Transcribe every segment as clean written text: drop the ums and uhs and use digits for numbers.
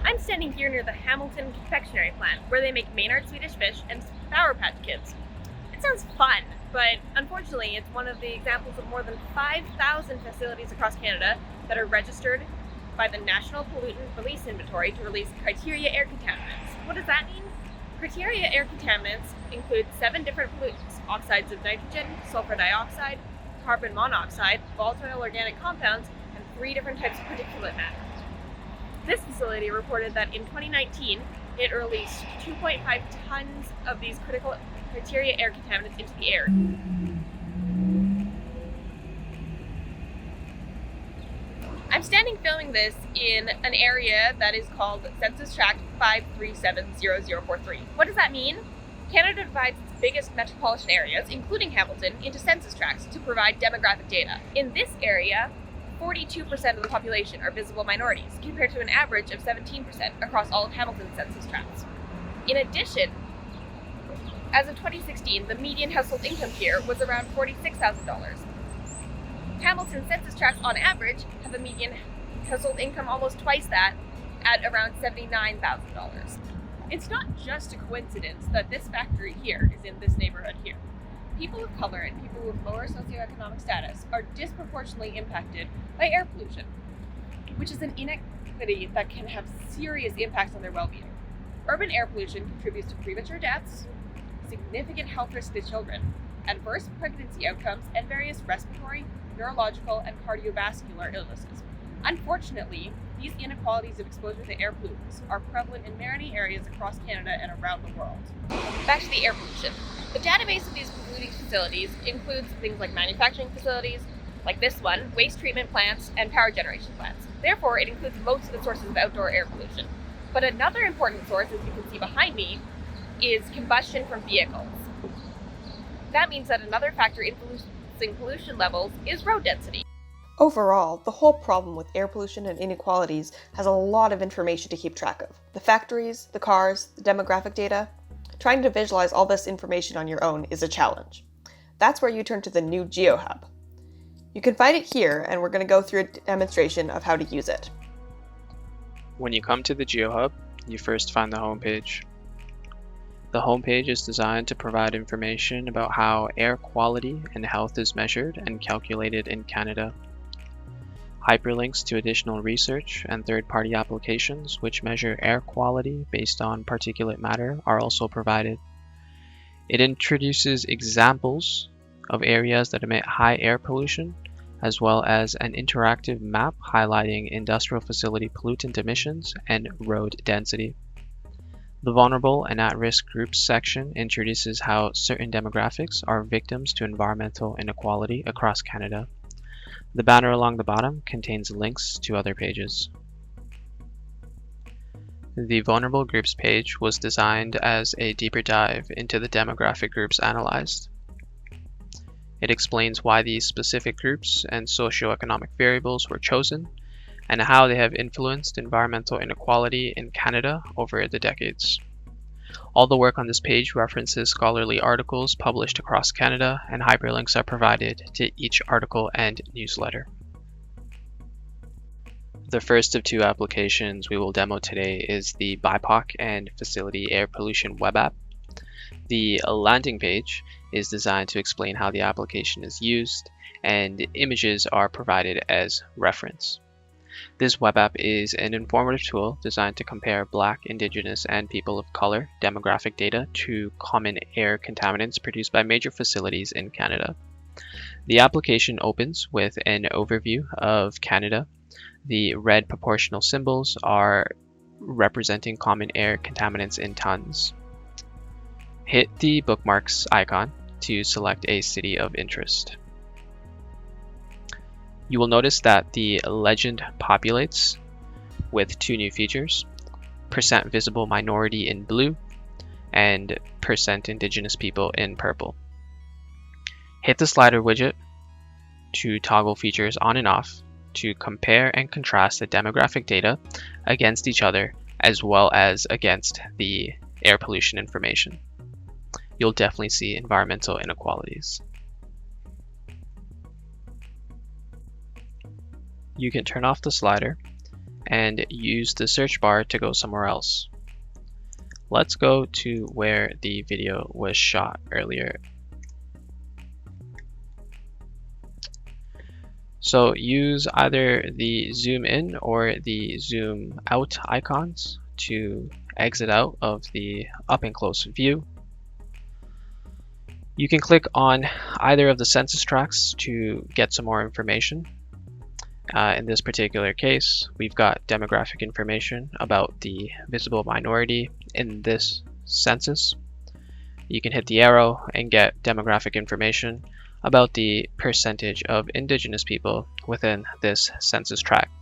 I'm standing here near the Hamilton confectionery plant, where they make Maynard Swedish Fish and Sour Patch Kids. It sounds fun, but unfortunately it's one of the examples of more than 5,000 facilities across Canada that are registered by the National Pollutant Release Inventory to release criteria air contaminants. What does that mean? Criteria air contaminants include 7 different pollutants: oxides of nitrogen, sulfur dioxide, carbon monoxide, volatile organic compounds, and 3 different types of particulate matter. This facility reported that in 2019, it released 2.5 tons of these critical criteria air contaminants into the air. I'm standing filming this in an area that is called Census Tract 5370043. What does that mean? Canada divides its biggest metropolitan areas, including Hamilton, into census tracts to provide demographic data. In this area, 42% of the population are visible minorities, compared to an average of 17% across all of Hamilton's census tracts. In addition, as of 2016, the median household income here was around $46,000. Hamilton census tracts on average have a median household income almost twice that, at around $79,000. It's not just a coincidence that this factory here is in this neighborhood here. People of color and people with lower socioeconomic status are disproportionately impacted by air pollution, which is an inequity that can have serious impacts on their well-being. Urban air pollution contributes to premature deaths, significant health risks to children, adverse pregnancy outcomes, and various respiratory, neurological, and cardiovascular illnesses. Unfortunately, these inequalities of exposure to air pollutants are prevalent in many areas across Canada and around the world. Back to the air pollution. The database of these polluting facilities includes things like manufacturing facilities, like this one, waste treatment plants, and power generation plants. Therefore, it includes most of the sources of outdoor air pollution. But another important source, as you can see behind me, is combustion from vehicles. That means that another factor influencing pollution levels is road density. Overall, the whole problem with air pollution and inequalities has a lot of information to keep track of. The factories, the cars, the demographic data. Trying to visualize all this information on your own is a challenge. That's where you turn to the new GeoHub. You can find it here, and we're going to go through a demonstration of how to use it. When you come to the GeoHub, you first find the homepage. The homepage is designed to provide information about how air quality and health is measured and calculated in Canada. Hyperlinks to additional research and third-party applications which measure air quality based on particulate matter are also provided. It introduces examples of areas that emit high air pollution, as well as an interactive map highlighting industrial facility pollutant emissions and road density. The Vulnerable and At-Risk Groups section introduces how certain demographics are victims to environmental inequality across Canada. The banner along the bottom contains links to other pages. The Vulnerable Groups page was designed as a deeper dive into the demographic groups analyzed. It explains why these specific groups and socioeconomic variables were chosen and how they have influenced environmental inequality in Canada over the decades. All the work on this page references scholarly articles published across Canada, and hyperlinks are provided to each article and newsletter. The first of 2 applications we will demo today is the BIPOC and Facility Air Pollution web app. The landing page is designed to explain how the application is used, and images are provided as reference. This web app is an informative tool designed to compare Black, Indigenous, and people of color demographic data to common air contaminants produced by major facilities in Canada. The application opens with an overview of Canada. The red proportional symbols are representing common air contaminants in tons. Hit the bookmarks icon to select a city of interest. You will notice that the legend populates with 2 new features: % visible minority in blue and % indigenous people in purple. Hit the slider widget to toggle features on and off to compare and contrast the demographic data against each other as well as against the air pollution information. You'll definitely see environmental inequalities. You can turn off the slider and use the search bar to go somewhere else. Let's go to where the video was shot earlier. So use either the zoom in or the zoom out icons to exit out of the up and close view. You can click on either of the census tracts to get some more information. In this particular case, we've got demographic information about the visible minority in this census. You can hit the arrow and get demographic information about the percentage of indigenous people within this census tract.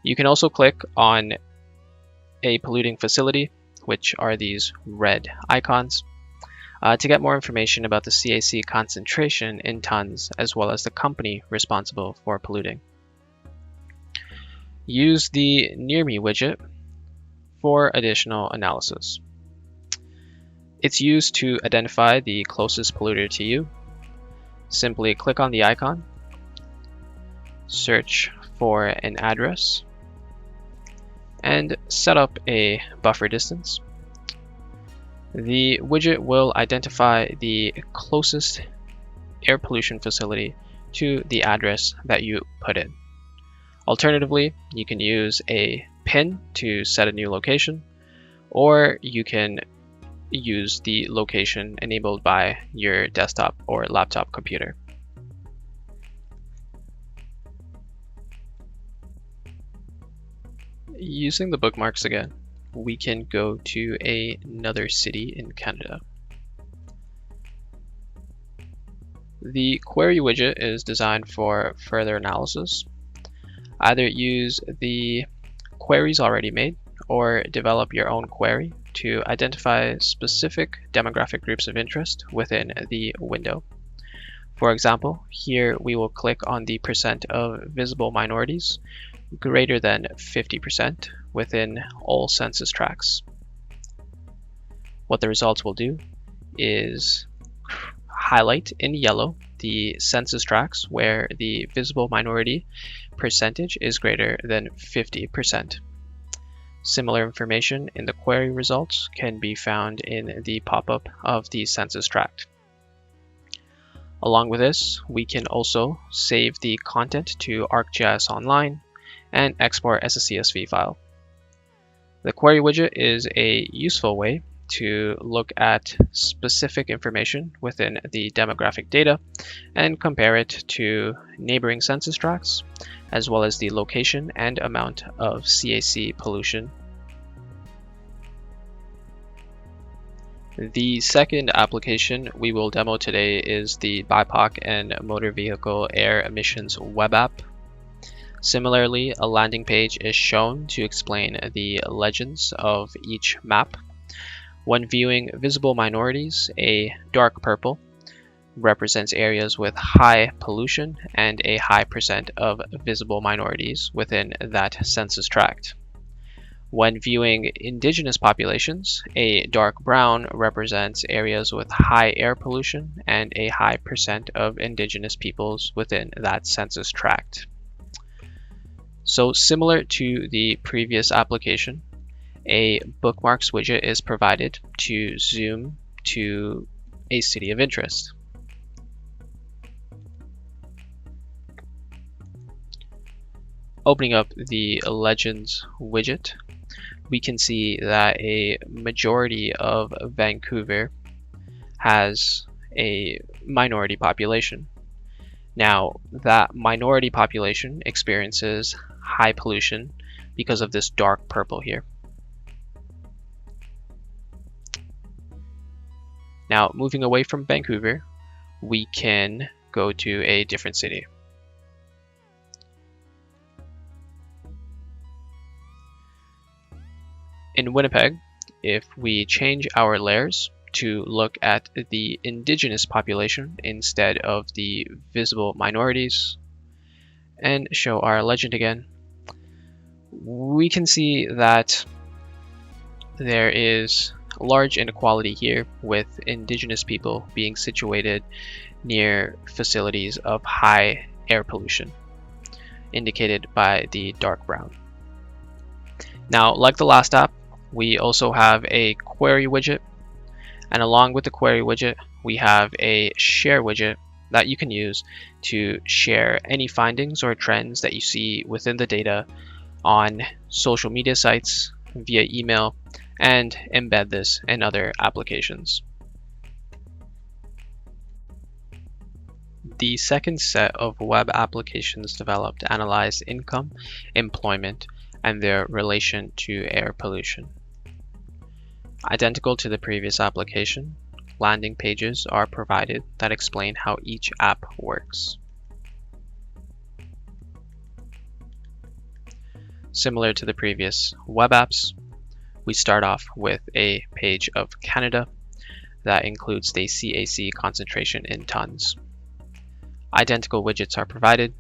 You can also click on a polluting facility, which are these red icons, to get more information about the CAC concentration in tons, as well as the company responsible for polluting. Use the Near Me widget for additional analysis. It's used to identify the closest polluter to you. Simply click on the icon, search for an address, and set up a buffer distance. The widget will identify the closest air pollution facility to the address that you put in. Alternatively, you can use a pin to set a new location, or you can use the location enabled by your desktop or laptop computer. Using the bookmarks again, we can go to another city in Canada. The query widget is designed for further analysis. Either use the queries already made or develop your own query to identify specific demographic groups of interest within the window. For example, here we will click on the percent of visible minorities greater than 50% within all census tracts. What the results will do is highlight in yellow the census tracts where the visible minority percentage is greater than 50%. Similar information in the query results can be found in the pop-up of the census tract. Along with this, we can also save the content to ArcGIS Online and export as a CSV file. The query widget is a useful way to look at specific information within the demographic data and compare it to neighboring census tracts, as well as the location and amount of CAC pollution. The second application we will demo today is the BIPOC and Motor Vehicle Air Emissions web app. Similarly, a landing page is shown to explain the legends of each map. When viewing visible minorities, a dark purple represents areas with high pollution and a high percent of visible minorities within that census tract. When viewing indigenous populations, a dark brown represents areas with high air pollution and a high percent of indigenous peoples within that census tract. So similar to the previous application, a bookmarks widget is provided to zoom to a city of interest. Opening up the Legends widget, we can see that a majority of Vancouver has a minority population. Now, that minority population experiences high pollution because of this dark purple here. Now, moving away from Vancouver, we can go to a different city. In Winnipeg, if we change our layers to look at the indigenous population instead of the visible minorities and show our legend again, we can see that there is large inequality here, with indigenous people being situated near facilities of high air pollution, indicated by the dark brown. Now, like the last app, we also have a query widget, and along with the query widget, we have a share widget that you can use to share any findings or trends that you see within the data on social media sites, via email, and embed this in other applications. The second set of web applications developed analyze income, employment, and their relation to air pollution. Identical to the previous application, landing pages are provided that explain how each app works. Similar to the previous web apps, we start off with a page of Canada that includes the CAC concentration in tons. Identical widgets are provided.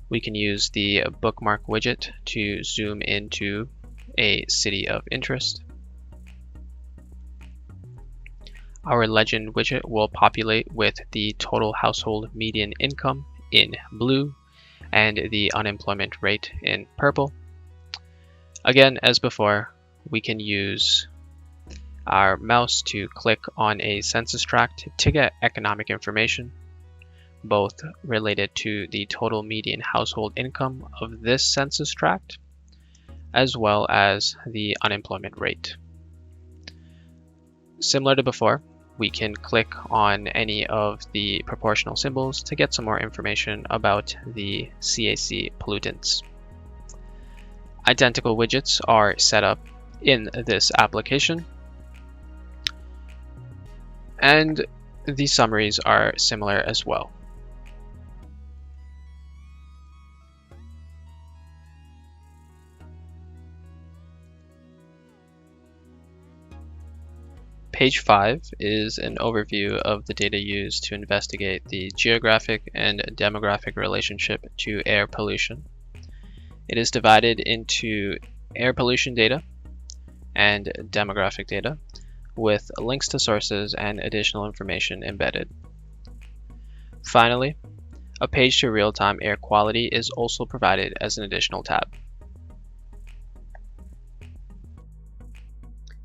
We can use the bookmark widget to zoom into a city of interest. Our legend widget will populate with the total household median income in blue and the unemployment rate in purple. Again, as before, we can use our mouse to click on a census tract to get economic information, both related to the total median household income of this census tract, as well as the unemployment rate. Similar to before, we can click on any of the proportional symbols to get some more information about the CAC pollutants. Identical widgets are set up in this application, and the summaries are similar as well. Page 5 is an overview of the data used to investigate the geographic and demographic relationship to air pollution. It is divided into air pollution data and demographic data, with links to sources and additional information embedded. Finally, a page to real-time air quality is also provided as an additional tab.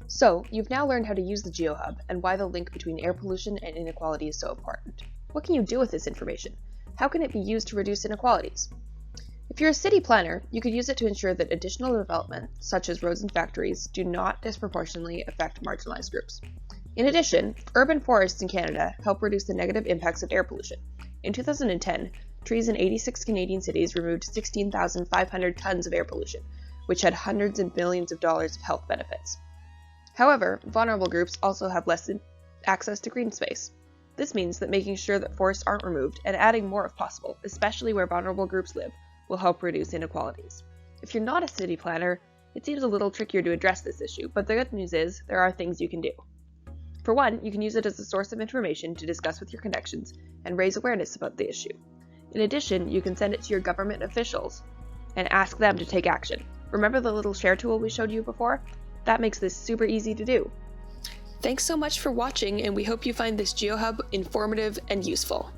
So, you've now learned how to use the GeoHub and why the link between air pollution and inequality is so important. What can you do with this information? How can it be used to reduce inequalities? If you're a city planner, you could use it to ensure that additional development, such as roads and factories, do not disproportionately affect marginalized groups. In addition, urban forests in Canada help reduce the negative impacts of air pollution. In 2010, trees in 86 Canadian cities removed 16,500 tons of air pollution, which had hundreds of millions of dollars of health benefits. However, vulnerable groups also have less access to green space. This means that making sure that forests aren't removed and adding more if possible, especially where vulnerable groups live, will help reduce inequalities. If you're not a city planner, it seems a little trickier to address this issue, but the good news is there are things you can do. For one, you can use it as a source of information to discuss with your connections and raise awareness about the issue. In addition, you can send it to your government officials and ask them to take action. Remember the little share tool we showed you before? That makes this super easy to do. Thanks so much for watching, and we hope you find this GeoHub informative and useful.